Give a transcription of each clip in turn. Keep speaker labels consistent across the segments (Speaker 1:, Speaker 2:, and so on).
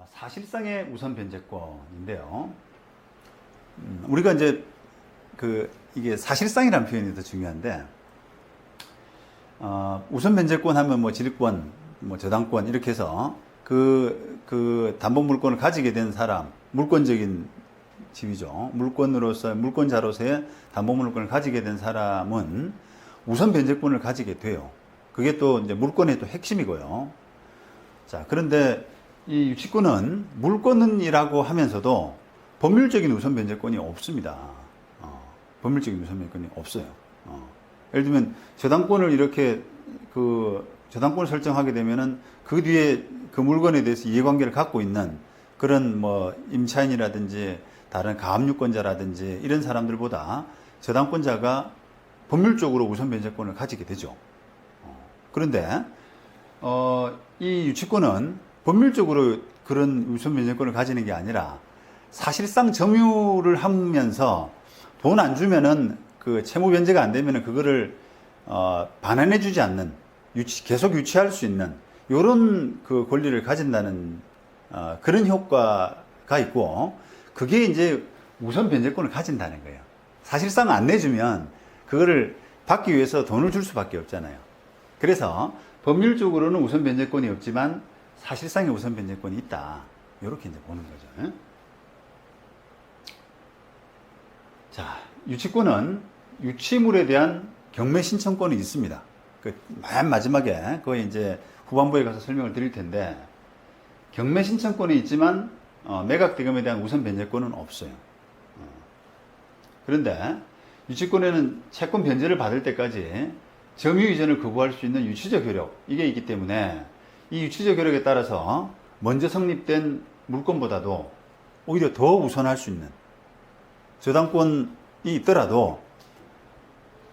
Speaker 1: 사실상의 우선 변제권인데요. 우리가 이제 이게 사실상이라는 표현이 더 중요한데, 우선 변제권 하면 뭐 지리권, 뭐 저당권 이렇게 해서 그 담보 물권을 가지게 된 사람, 물권적인 지위죠. 물권자로서의 담보 물권을 가지게 된 사람은 우선 변제권을 가지게 돼요. 그게 또 이제 물권의 또 핵심이고요. 자, 그런데 이 유치권은 물권이라고 하면서도 법률적인 우선 변제권이 없습니다. 법률적인 우선 변제권이 없어요. 예를 들면 저당권을 이렇게 저당권을 설정하게 되면은 그 뒤에 그 물건에 대해서 이해관계를 갖고 있는 그런 뭐 임차인이라든지 다른 가압류권자라든지 이런 사람들보다 저당권자가 법률적으로 우선 변제권을 가지게 되죠. 그런데 이 유치권은 법률적으로 그런 우선 변제권을 가지는 게 아니라 사실상 점유를 하면서 돈 안 주면은 그 채무 변제가 안 되면은 그거를 반환해 주지 않는 계속 유치할 수 있는 이런 그 권리를 가진다는 그런 효과가 있고, 그게 이제 우선 변제권을 가진다는 거예요. 사실상 안 내주면 그거를 받기 위해서 돈을 줄 수밖에 없잖아요. 그래서 법률적으로는 우선 변제권이 없지만 사실상의 우선 변제권이 있다. 이렇게 이제 보는 거죠. 자, 유치권은 유치물에 대한 경매 신청권이 있습니다. 맨 마지막에 거의 이제 후반부에 가서 설명을 드릴 텐데, 경매 신청권이 있지만 매각 대금에 대한 우선 변제권은 없어요. 그런데 유치권에는 채권 변제를 받을 때까지 점유 이전을 거부할 수 있는 유치적 효력, 이게 있기 때문에 이 유치적 효력에 따라서 먼저 성립된 물권보다도 오히려 더 우선할 수 있는 저당권이 있더라도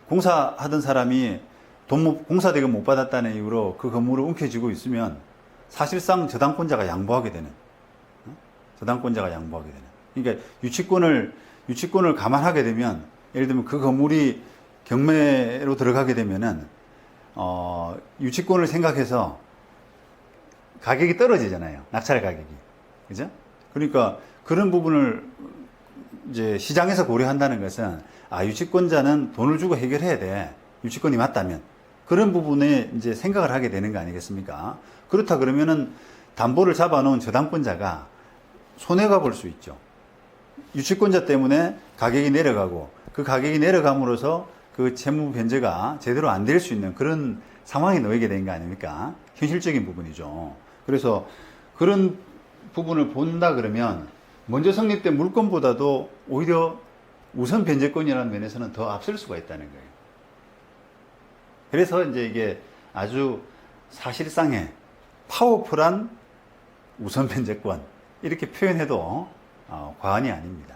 Speaker 1: 공사하던 사람이 공사 대금 못 받았다는 이유로 그 건물을 움켜쥐고 있으면 사실상 저당권자가 양보하게 되는, 그러니까 유치권을 감안하게 되면, 예를 들면 그 건물이 경매로 들어가게 되면은 유치권을 생각해서 가격이 떨어지잖아요. 낙찰 가격이. 그죠? 그러니까 그런 부분을 이제 시장에서 고려한다는 것은, 유치권자는 돈을 주고 해결해야 돼. 유치권이 맞다면. 그런 부분에 이제 생각을 하게 되는 거 아니겠습니까? 그렇다 그러면은 담보를 잡아놓은 저당권자가 손해가 볼 수 있죠. 유치권자 때문에 가격이 내려가고, 그 가격이 내려감으로써 그 채무 변제가 제대로 안 될 수 있는 그런 상황에 놓이게 된 거 아닙니까? 현실적인 부분이죠. 그래서 그런 부분을 본다 그러면 먼저 성립된 물권보다도 오히려 우선 변제권이라는 면에서는 더 앞설 수가 있다는 거예요. 그래서 이제 이게 아주 사실상의 파워풀한 우선 변제권, 이렇게 표현해도 과언이 아닙니다.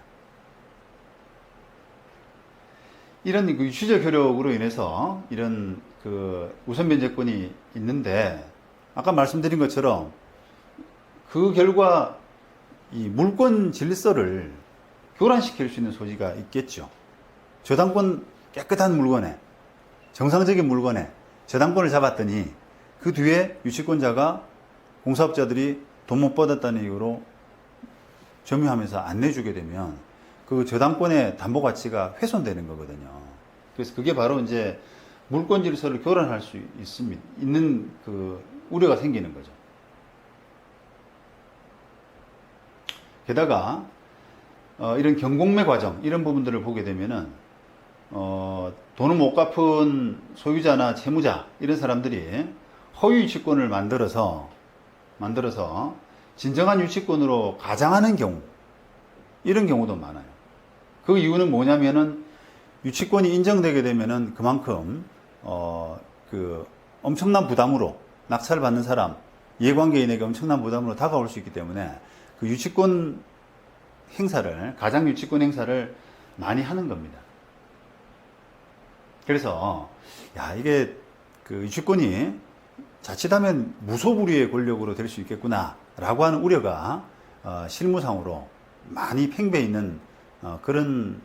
Speaker 1: 이런 유치적 효력으로 인해서 이런 우선 변제권이 있는데, 아까 말씀드린 것처럼 그 결과 이 물권 질서를 교란시킬 수 있는 소지가 있겠죠. 저당권 깨끗한 물건에, 정상적인 물건에 저당권을 잡았더니 그 뒤에 유치권자가 공사업자들이 돈 못 받았다는 이유로 점유하면서 안 내주게 되면 그 저당권의 담보 가치가 훼손되는 거거든요. 그래서 그게 바로 이제 물권 질서를 교란할 수 있는 그 우려가 생기는 거죠. 게다가 이런 경공매 과정, 이런 부분들을 보게 되면은 돈을 못 갚은 소유자나 채무자, 이런 사람들이 허위 유치권을 만들어서 진정한 유치권으로 가장하는 경우, 이런 경우도 많아요. 그 이유는 뭐냐면은 유치권이 인정되게 되면은 그만큼 엄청난 부담으로 낙찰을 받는 사람, 이해관계인에게 엄청난 부담으로 다가올 수 있기 때문에 그 유치권 행사를, 가장 유치권 행사를 많이 하는 겁니다. 그래서 이게 유치권이 자칫하면 무소불위의 권력으로 될 수 있겠구나 라고 하는 우려가 실무상으로 많이 팽배해 있는 그런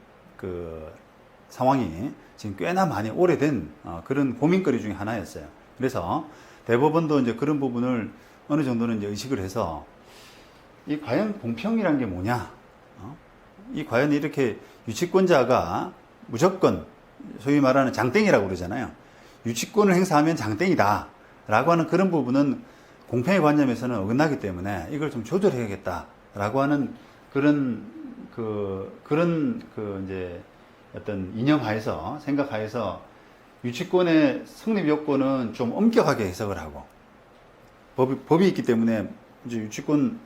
Speaker 1: 상황이 지금 꽤나 많이 오래된 그런 고민거리 중에 하나였어요. 그래서 대법원도 이제 그런 부분을 어느 정도는 이제 의식을 해서 이 과연 공평이란 게 뭐냐? 이 과연 이렇게 유치권자가 무조건 소위 말하는 장땡이라고 그러잖아요. 유치권을 행사하면 장땡이다 라고 하는 그런 부분은 공평의 관점에서는 어긋나기 때문에 이걸 좀 조절해야겠다라고 하는 그런 이제 어떤 이념하에서 생각하에서 유치권의 성립 요건은 좀 엄격하게 해석을 하고 법이 있기 때문에 이제 유치권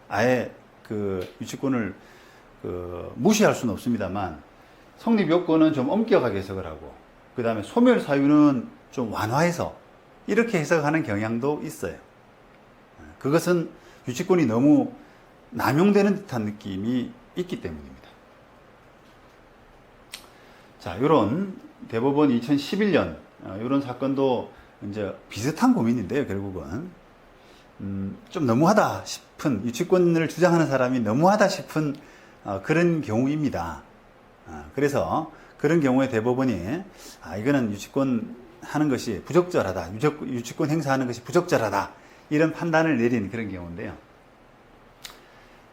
Speaker 1: 아예 유치권을 무시할 수는 없습니다만 성립 요건은 좀 엄격하게 해석을 하고 그 다음에 소멸 사유는 좀 완화해서 이렇게 해석하는 경향도 있어요. 그것은 유치권이 너무 남용되는 듯한 느낌이 있기 때문입니다. 자, 이런 대법원 2011년 이런 사건도 이제 비슷한 고민인데요, 결국은 좀 너무하다 싶은 유치권을 주장하는 사람이 너무하다 싶은 그런 경우입니다. 그래서 그런 경우에 대법원이 이거는 유치권 하는 것이 부적절하다, 유치권 행사하는 것이 부적절하다 이런 판단을 내린 그런 경우인데요.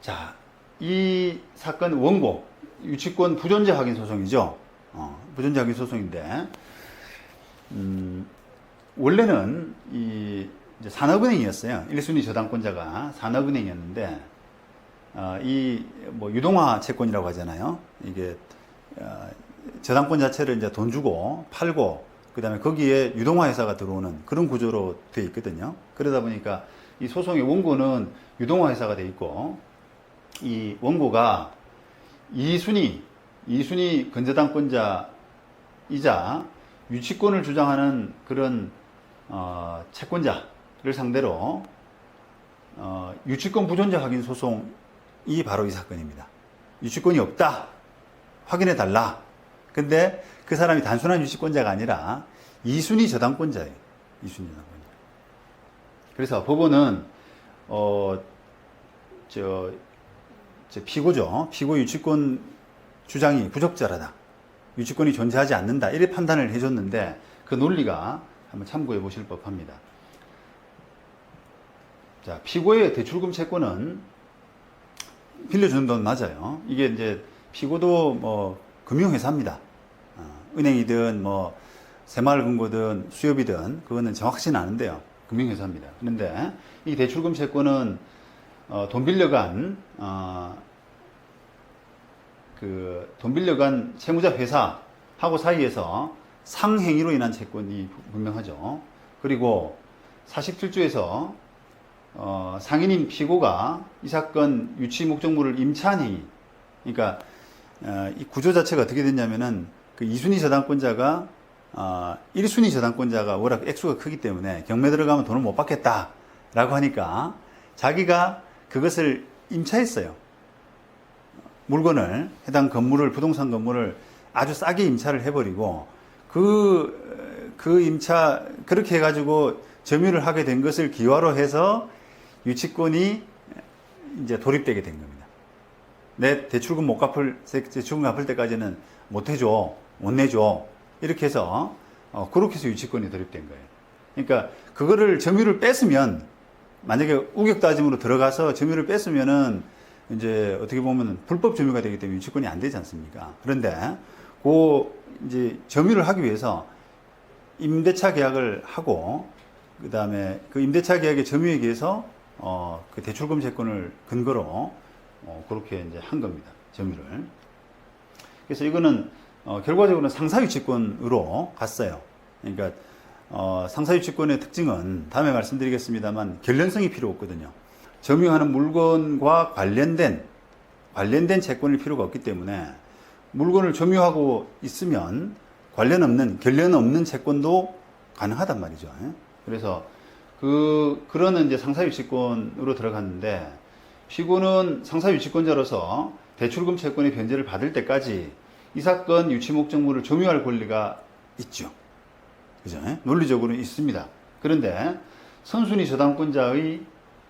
Speaker 1: 자, 이 사건 원고 유치권 부존재 확인 소송이죠. 부존재 확인 소송인데 원래는 이제 산업은행이었어요. 1순위 저당권자가 산업은행이었는데 이 뭐 유동화 채권이라고 하잖아요. 이게 저당권 자체를 이제 돈 주고 팔고 그다음에 거기에 유동화 회사가 들어오는 그런 구조로 돼 있거든요. 그러다 보니까 이 소송의 원고는 유동화 회사가 돼 있고 이 원고가 2순위 근저당권자이자 유치권을 주장하는 그런 채권자를 상대로 유치권 부존재 확인 소송이 바로 이 사건입니다. 유치권이 없다. 확인해 달라. 근데 그 사람이 단순한 유치권자가 아니라 2순위 저당권자예요. 2순위 저당권자. 그래서 법원은 피고죠. 피고 유치권 주장이 부적절하다. 유치권이 존재하지 않는다. 이렇게 판단을 해줬는데 그 논리가 한번 참고해 보실 법합니다. 자, 피고의 대출금 채권은 빌려주는 돈 맞아요. 이게 이제 피고도 뭐 금융회사입니다. 은행이든 뭐 새마을금고든 수협이든 그거는 정확하지는 않은데요. 금융회사입니다. 그런데 이 대출금 채권은 돈 빌려간 돈 빌려간 채무자 회사하고 사이에서 상행위로 인한 채권이 분명하죠. 그리고 47조에서 상인인 피고가 이 사건 유치 목적물을 임차한 행위. 그러니까 이 구조 자체가 어떻게 됐냐면은 그 2순위 저당권자가 1순위 저당권자가 워낙 액수가 크기 때문에 경매 들어가면 돈을 못 받겠다라고 하니까 자기가 그것을 임차했어요. 물건을 해당 건물을 부동산 건물을 아주 싸게 임차를 해버리고 그 임차 그렇게 해가지고 점유를 하게 된 것을 기화로 해서 유치권이 이제 도립되게 된 겁니다. 내 대출금 대출금 갚을 때까지는 못 해줘, 못 내줘 이렇게 해서 그렇게 해서 유치권이 도립된 거예요. 그러니까 그거를 점유를 뺐으면 만약에 우격 따짐으로 들어가서 점유를 뺐으면은 이제 어떻게 보면 불법 점유가 되기 때문에 유치권이 안 되지 않습니까? 그런데 이제 점유를 하기 위해서 임대차 계약을 하고 그 다음에 그 임대차 계약의 점유에 의해서 그 대출금 채권을 근거로 그렇게 이제 한 겁니다. 점유를. 그래서 이거는 결과적으로는 상사유치권으로 갔어요. 그러니까 상사유치권의 특징은 다음에 말씀드리겠습니다만 결련성이 필요 없거든요. 점유하는 물건과 관련된 채권일 필요가 없기 때문에 물건을 점유하고 있으면 결련 없는 채권도 가능하단 말이죠. 그래서 그런 이제 상사유치권으로 들어갔는데 피고는 상사유치권자로서 대출금 채권의 변제를 받을 때까지 이 사건 유치 목적물을 점유할 권리가 있죠. 그죠? 논리적으로는 있습니다. 그런데 선순위 저당권자의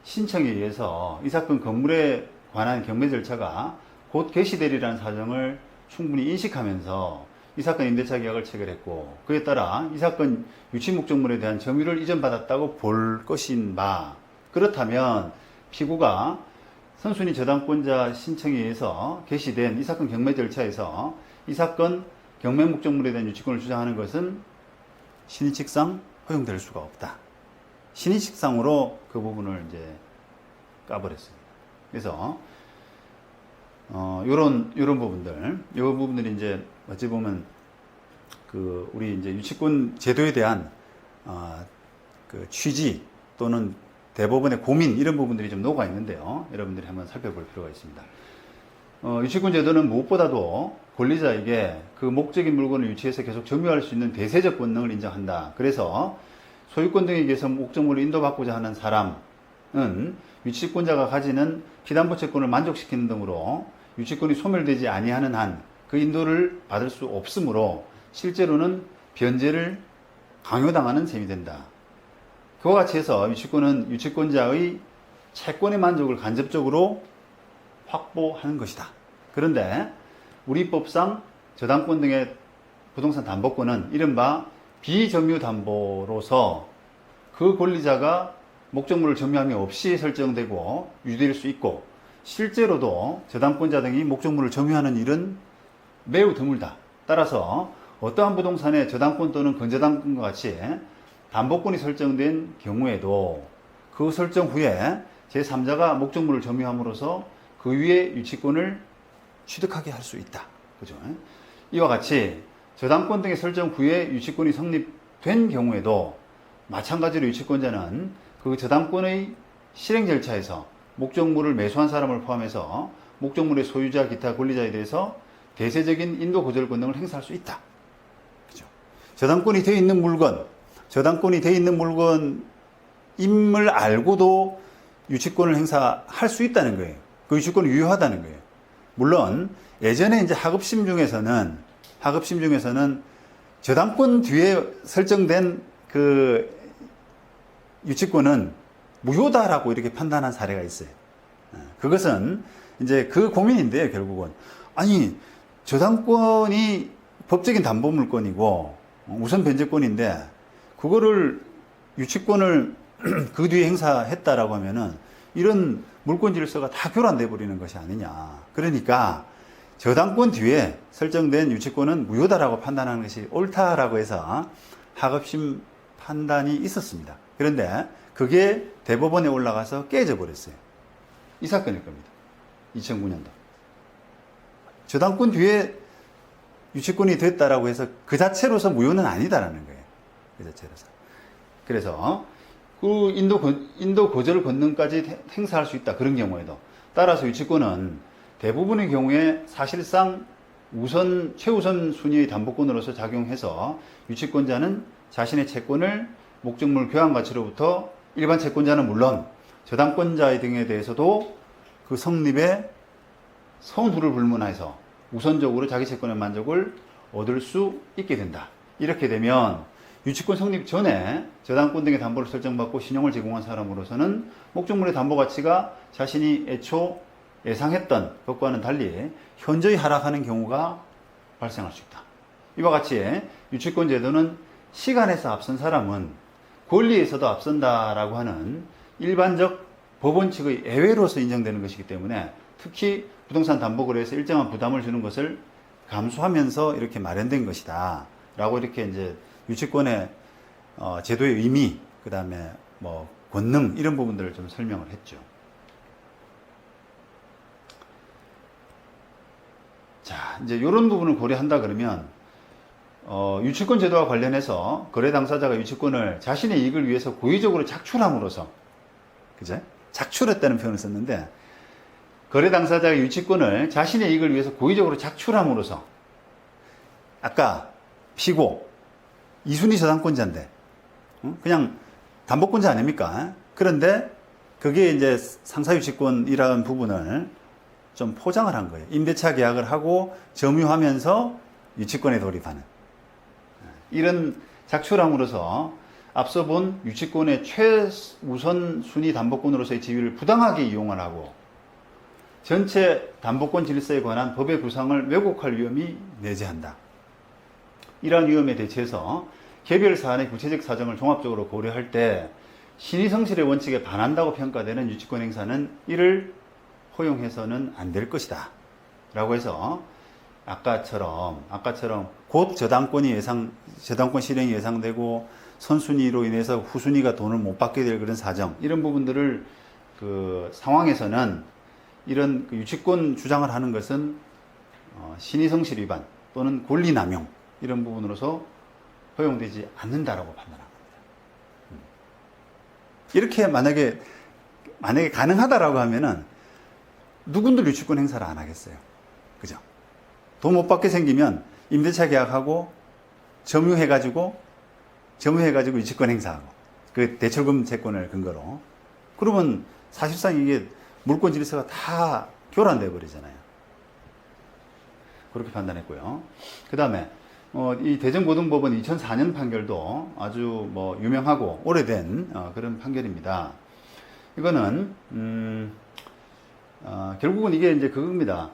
Speaker 1: 신청에 의해서 이 사건 건물에 관한 경매 절차가 곧 개시되리라는 사정을 충분히 인식하면서 이 사건 임대차 계약을 체결했고 그에 따라 이 사건 유치 목적물에 대한 점유를 이전받았다고 볼 것인 바 그렇다면 피고가 선순위 저당권자 신청에 의해서 개시된 이 사건 경매 절차에서 이 사건 경매 목적물에 대한 유치권을 주장하는 것은 신의칙상 허용될 수가 없다. 신의칙상으로 그 부분을 이제 까버렸습니다. 그래서 요런 부분들이 이제 어찌 보면 그 우리 이제 유치권 제도에 대한 그 취지 또는 대법원의 고민 이런 부분들이 좀 녹아 있는데요. 여러분들이 한번 살펴볼 필요가 있습니다. 유치권 제도는 무엇보다도 권리자에게 그 목적인 물건을 유치해서 계속 점유할 수 있는 대세적 권능을 인정한다. 그래서 소유권 등에 의해서 목적물을 인도받고자 하는 사람은 유치권자가 가지는 피담보 채권을 만족시키는 등으로 유치권이 소멸되지 아니하는 한 그 인도를 받을 수 없으므로 실제로는 변제를 강요당하는 셈이 된다. 그와 같이 해서 유치권은 유치권자의 채권의 만족을 간접적으로 확보하는 것이다. 그런데 우리 법상 저당권 등의 부동산 담보권은 이른바 비점유담보로서 그 권리자가 목적물을 점유함이 없이 설정되고 유지될 수 있고 실제로도 저당권자 등이 목적물을 점유하는 일은 매우 드물다. 따라서 어떠한 부동산의 저당권 또는 건저당권과 같이 담보권이 설정된 경우에도 그 설정 후에 제3자가 목적물을 점유함으로써 그 위에 유치권을 취득하게 할 수 있다. 그죠? 이와 같이 저당권 등의 설정 후에 유치권이 성립된 경우에도 마찬가지로 유치권자는 그 저당권의 실행 절차에서 목적물을 매수한 사람을 포함해서 목적물의 소유자 기타 권리자에 대해서 대세적인 인도 거절 권능을 행사할 수 있다. 그죠? 저당권이 되어 있는 물건임을 알고도 유치권을 행사할 수 있다는 거예요. 그 유치권이 유효하다는 거예요. 물론 예전에 이제 하급심 중에서는 저당권 뒤에 설정된 그 유치권은 무효다라고 이렇게 판단한 사례가 있어요. 그것은 이제 그 고민인데요, 결국은. 아니, 저당권이 법적인 담보 물건이고 우선 변제권인데 그거를 유치권을 그 뒤에 행사했다라고 하면은 이런 물권 질서가 다 교란돼 버리는 것이 아니냐. 그러니까 저당권 뒤에 설정된 유치권은 무효다라고 판단하는 것이 옳다라고 해서 하급심 판단이 있었습니다. 그런데 그게 대법원에 올라가서 깨져 버렸어요. 이 사건일 겁니다. 2009년도. 저당권 뒤에 유치권이 됐다라고 해서 그 자체로서 무효는 아니다라는 거예요. 그 자체로서. 그래서 그 인도 거절 권능까지 행사할 수 있다. 그런 경우에도. 따라서 유치권은 대부분의 경우에 사실상 최우선 순위의 담보권으로서 작용해서 유치권자는 자신의 채권을 목적물 교환 가치로부터 일반 채권자는 물론 저당권자 등에 대해서도 그 성립에 선후를 불문해서 우선적으로 자기 채권의 만족을 얻을 수 있게 된다. 이렇게 되면 유치권 성립 전에 저당권 등의 담보를 설정받고 신용을 제공한 사람으로서는 목적물의 담보 가치가 자신이 애초 예상했던 것과는 달리 현저히 하락하는 경우가 발생할 수 있다. 이와 같이 유치권 제도는 시간에서 앞선 사람은 권리에서도 앞선다라고 하는 일반적 법원 측의 예외로서 인정되는 것이기 때문에 특히 부동산 담보거래에서 일정한 부담을 주는 것을 감수하면서 이렇게 마련된 것이다. 라고 이렇게 이제 유치권의 제도의 의미, 그 다음에 뭐 권능 이런 부분들을 좀 설명을 했죠. 자, 이제 이런 부분을 고려한다 그러면 유치권 제도와 관련해서 거래 당사자가 유치권을 자신의 이익을 위해서 고의적으로 착취함으로써, 그죠? 착취했다는 표현을 썼는데 거래 당사자가 유치권을 자신의 이익을 위해서 고의적으로 착취함으로써 아까 피고 이순위 저당권자인데 그냥 담보권자 아닙니까? 그런데 그게 이제 상사유치권이라는 부분을 좀 포장을 한 거예요. 임대차 계약을 하고 점유하면서 유치권에 돌입하는 이런 착취함으로써 앞서 본 유치권의 최우선 순위 담보권으로서의 지위를 부당하게 이용을 하고 전체 담보권 질서에 관한 법의 구상을 왜곡할 위험이 내재한다. 이러한 위험에 대처해서 개별 사안의 구체적 사정을 종합적으로 고려할 때 신의성실의 원칙에 반한다고 평가되는 유치권 행사는 이를 허용해서는 안 될 것이다. 라고 해서 아까처럼 곧 저당권 실행이 예상되고 선순위로 인해서 후순위가 돈을 못 받게 될 그런 사정, 이런 부분들을 그 상황에서는 이런 그 유치권 주장을 하는 것은 신의성실 위반 또는 권리남용 이런 부분으로서 허용되지 않는다라고 판단합니다. 이렇게 만약에 가능하다라고 하면은 누군들 유치권 행사를 안 하겠어요. 그죠? 돈 못 받게 생기면 임대차 계약하고 점유해가지고 유치권 행사하고 그 대출금 채권을 근거로 그러면 사실상 이게 물권 질서가 다 교란돼 버리잖아요. 그렇게 판단했고요. 그 다음에 이 대전고등법원 2004년 판결도 아주 유명하고 오래된 그런 판결입니다. 이거는 결국은 이게 이제 그겁니다.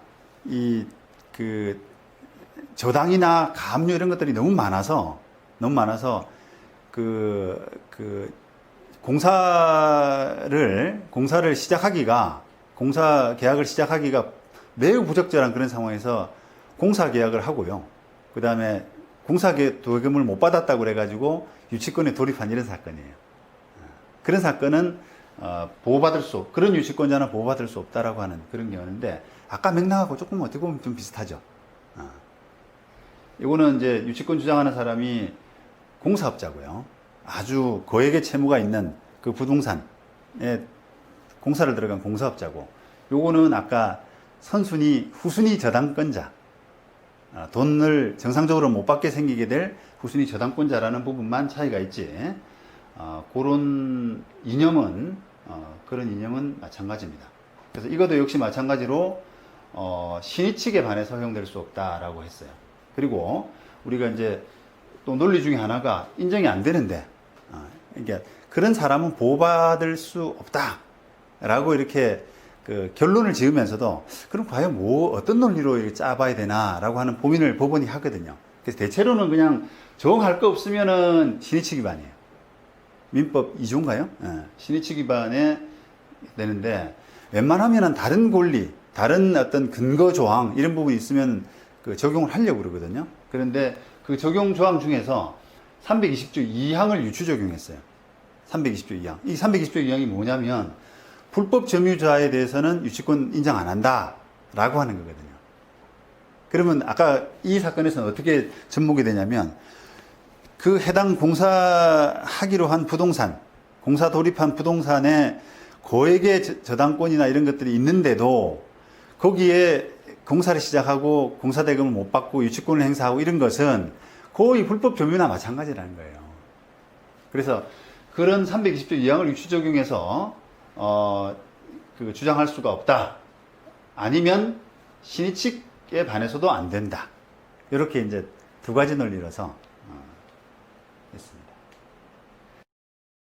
Speaker 1: 그 저당이나 가압류 이런 것들이 너무 많아서 공사를 시작하기가, 공사 계약을 시작하기가 매우 부적절한 그런 상황에서 공사 계약을 하고요. 그 다음에 공사 도금을 못 받았다고 그래가지고 유치권에 돌입한 이런 사건이에요. 그런 사건은 그런 유치권자는 보호받을 수 없다라고 하는 그런 경우인데, 아까 맥락하고 조금 어떻게 보면 좀 비슷하죠. 이거는 이제 유치권 주장하는 사람이 공사업자고요. 아주 거액의 채무가 있는 그 부동산에 공사를 들어간 공사업자고, 요거는 아까 후순위 저당권자, 돈을 정상적으로 못 받게 생기게 될 후순위 저당권자라는 부분만 차이가 있지, 그런 이념은 마찬가지입니다. 그래서 이것도 역시 마찬가지로 신의 측에 반해서 허용될 수 없다라고 했어요. 그리고 우리가 이제 또 논리 중에 하나가 인정이 안 되는데, 그러니까 그런 사람은 보호받을 수 없다라고 이렇게 그 결론을 지으면서도, 그럼 과연 어떤 논리로 이렇게 짜봐야 되나라고 하는 고민을 법원이 하거든요. 그래서 대체로는 그냥 적용할 거 없으면은 신의측 위반이에요. 민법 2조인가요? 신의측 위반에 되는데, 웬만하면은 다른 권리, 다른 어떤 근거 조항 이런 부분이 있으면 그 적용을 하려고 그러거든요. 그런데 그 적용 조항 중에서 320조 2항을 유추 적용했어요. 320조 2항. 이 320조 2항이 뭐냐면, 불법 점유자에 대해서는 유치권 인정 안 한다라고 하는 거거든요. 그러면 아까 이 사건에서는 어떻게 접목이 되냐면, 그 해당 공사하기로 한 부동산, 공사 돌입한 부동산에 거액의 저당권이나 이런 것들이 있는데도 거기에 공사를 시작하고 공사대금을 못 받고 유치권을 행사하고 이런 것은 거의 불법 점유나 마찬가지라는 거예요. 그래서 그런 320조 2항을 유추 적용해서 주장할 수가 없다. 아니면 신의 측에 반해서도 안 된다. 이렇게 이제 두 가지 논리로서